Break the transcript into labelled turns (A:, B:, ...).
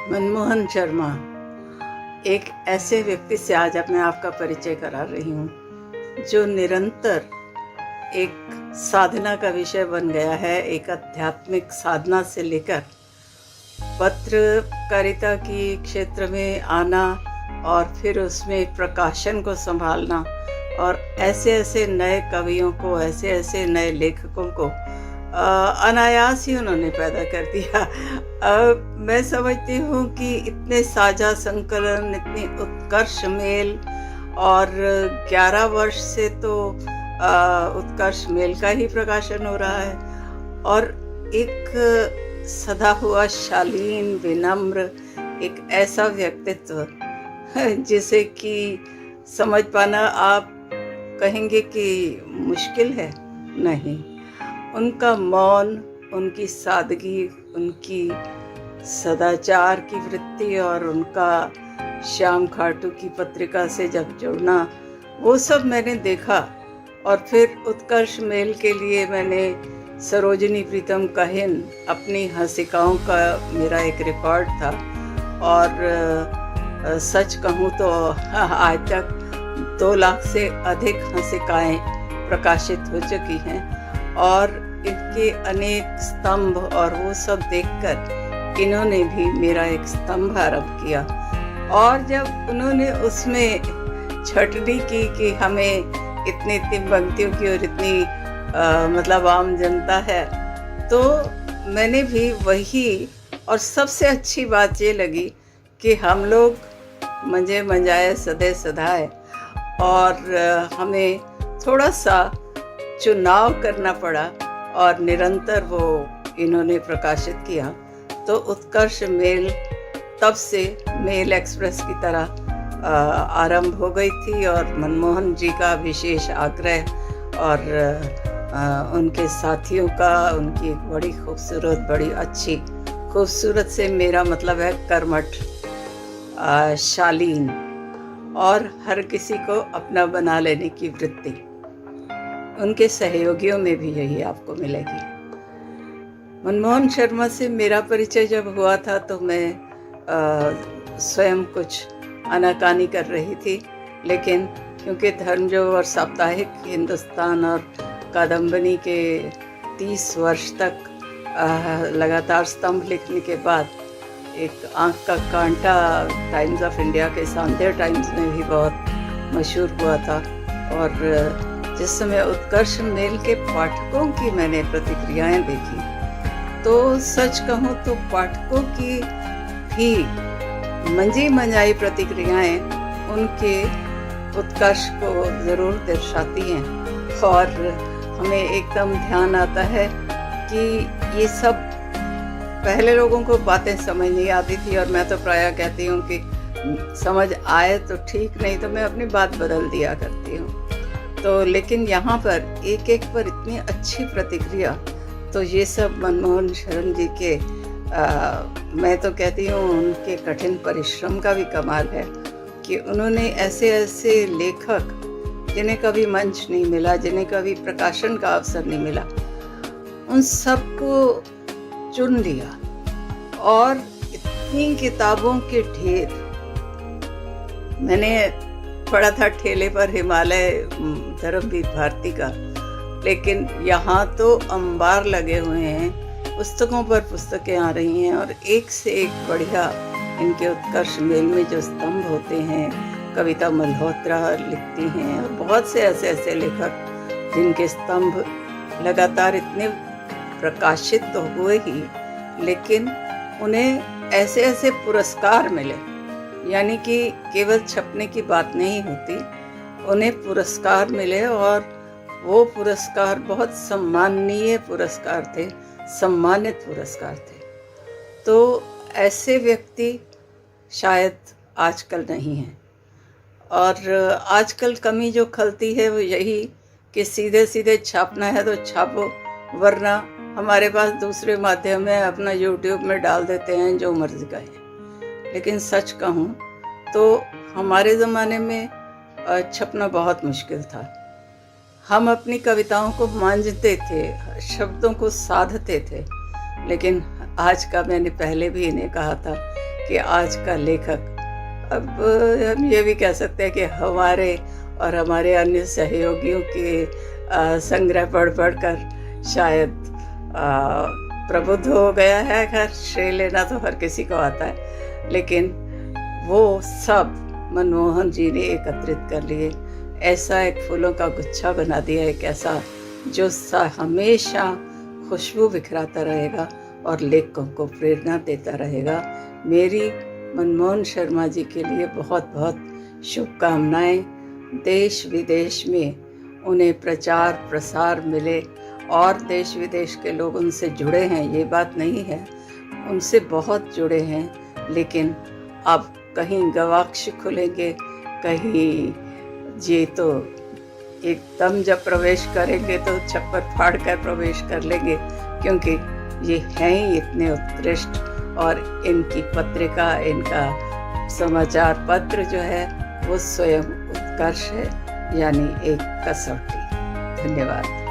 A: मनमोहन शर्मा एक ऐसे व्यक्ति से आज मैं आपका परिचय करा रही हूँ जो निरंतर एक साधना का विषय बन गया है। एक आध्यात्मिक साधना से लेकर पत्रकारिता की क्षेत्र में आना और फिर उसमें प्रकाशन को संभालना और ऐसे ऐसे नए कवियों को, ऐसे ऐसे नए लेखकों को अनायास ही उन्होंने पैदा कर दिया। मैं समझती हूँ कि इतने साझा संकलन, इतनी उत्कर्ष मेल और 11 वर्ष से तो उत्कर्ष मेल का ही प्रकाशन हो रहा है और एक सदा हुआ शालीन, विनम्र, एक ऐसा व्यक्तित्व जिसे कि समझ पाना आप कहेंगे कि मुश्किल है। नहीं, उनका मौन, उनकी सादगी, उनकी सदाचार की वृत्ति और उनका श्याम खाटू की पत्रिका से जब जुड़ना, वो सब मैंने देखा। और फिर उत्कर्ष मेल के लिए मैंने सरोजिनी प्रीतम कहिन अपनी हंसिकाओं का मेरा एक रिकॉर्ड था और सच कहूँ तो आज तक 2 लाख से अधिक हंसिकाएँ प्रकाशित हो चुकी हैं और इनके अनेक स्तंभ, और वो सब देखकर इन्होंने भी मेरा एक स्तंभ आरंभ किया। और जब उन्होंने उसमें छटनी की कि हमें इतनी इतनी पंक्तियों की और इतनी मतलब आम जनता है, तो मैंने भी वही। और सबसे अच्छी बात ये लगी कि हम लोग मंजे मंजाए सदे सदाए, और हमें थोड़ा सा चुनाव करना पड़ा और निरंतर वो इन्होंने प्रकाशित किया। तो उत्कर्ष मेल तब से मेल एक्सप्रेस की तरह आरंभ हो गई थी और मनमोहन जी का विशेष आग्रह और उनके साथियों का, उनकी एक बड़ी खूबसूरत, बड़ी अच्छी, खूबसूरत से मेरा मतलब है कर्मठ, शालीन और हर किसी को अपना बना लेने की वृत्ति। उनके सहयोगियों में भी यही आपको मिलेगी। मनमोहन शर्मा से मेरा परिचय जब हुआ था तो मैं स्वयं कुछ आनाकानी कर रही थी, लेकिन क्योंकि धर्मजो और साप्ताहिक हिंदुस्तान और कादम्बनी के 30 वर्ष तक लगातार स्तंभ लिखने के बाद एक आँख का कांटा टाइम्स ऑफ इंडिया के सांध्य टाइम्स में भी बहुत मशहूर हुआ था। और जिस समय उत्कर्ष मेल के पाठकों की मैंने प्रतिक्रियाएं देखी, तो सच कहूँ तो पाठकों की भी मंजी मंजाई प्रतिक्रियाएं उनके उत्कर्ष को ज़रूर दर्शाती हैं। और हमें एकदम ध्यान आता है कि ये सब पहले लोगों को बातें समझ नहीं आती थी, और मैं तो प्रायः कहती हूँ कि समझ आए तो ठीक, नहीं तो मैं अपनी बात बदल दिया करती हूँ। तो लेकिन यहाँ पर एक एक पर इतनी अच्छी प्रतिक्रिया, तो ये सब मनमोहन शर्मा जी के मैं तो कहती हूँ उनके कठिन परिश्रम का भी कमाल है कि उन्होंने ऐसे ऐसे लेखक जिन्हें कभी मंच नहीं मिला, जिन्हें कभी प्रकाशन का अवसर नहीं मिला, उन सबको चुन लिया और इतनी किताबों के ढेर। मैंने पढ़ा था ठेले पर हिमालय धर्मवीर भारती का, लेकिन यहाँ तो अंबार लगे हुए हैं, पुस्तकों पर पुस्तकें आ रही हैं और एक से एक बढ़िया इनके उत्कर्ष मेल में जो स्तंभ होते हैं। कविता मल्होत्रा लिखती हैं और बहुत से ऐसे ऐसे लेखक जिनके स्तंभ लगातार इतने प्रकाशित तो हुए ही, लेकिन उन्हें ऐसे ऐसे पुरस्कार मिले। यानी कि केवल छपने की बात नहीं होती, उन्हें पुरस्कार मिले और वो पुरस्कार बहुत सम्माननीय पुरस्कार थे, सम्मानित पुरस्कार थे। तो ऐसे व्यक्ति शायद आजकल नहीं हैं। और आजकल कमी जो खलती है वो यही कि सीधे सीधे छापना है तो छापो, वरना हमारे पास दूसरे माध्यम है, अपना यूट्यूब में डाल देते हैं जो मर्जी का है। लेकिन सच कहूँ तो हमारे ज़माने में छपना बहुत मुश्किल था। हम अपनी कविताओं को मांझते थे, शब्दों को साधते थे, लेकिन आज का, मैंने पहले भी इन्हें कहा था कि आज का लेखक, अब हम ये भी कह सकते हैं कि हमारे और हमारे अन्य सहयोगियों के संग्रह पढ़ कर शायद प्रबुद्ध हो गया है। खैर, श्रेय लेना तो हर किसी को आता है, लेकिन वो सब मनमोहन जी ने एकत्रित कर लिए। ऐसा एक फूलों का गुच्छा बना दिया, एक ऐसा जो हमेशा खुशबू बिखराता रहेगा और लेखकों को प्रेरणा देता रहेगा। मेरी मनमोहन शर्मा जी के लिए बहुत बहुत शुभकामनाएं। देश विदेश में उन्हें प्रचार प्रसार मिले और देश विदेश के लोग उनसे जुड़े हैं, ये बात नहीं है, उनसे बहुत जुड़े हैं। लेकिन अब कहीं गवाक्ष खुलेंगे, कहीं ये तो एकदम जब प्रवेश करेंगे तो छप्पर फाड़ कर प्रवेश कर लेंगे, क्योंकि ये हैं ही इतने उत्कृष्ट। और इनकी पत्रिका, इनका समाचार पत्र जो है वो स्वयं उत्कर्ष है, यानी एक कसौटी। धन्यवाद।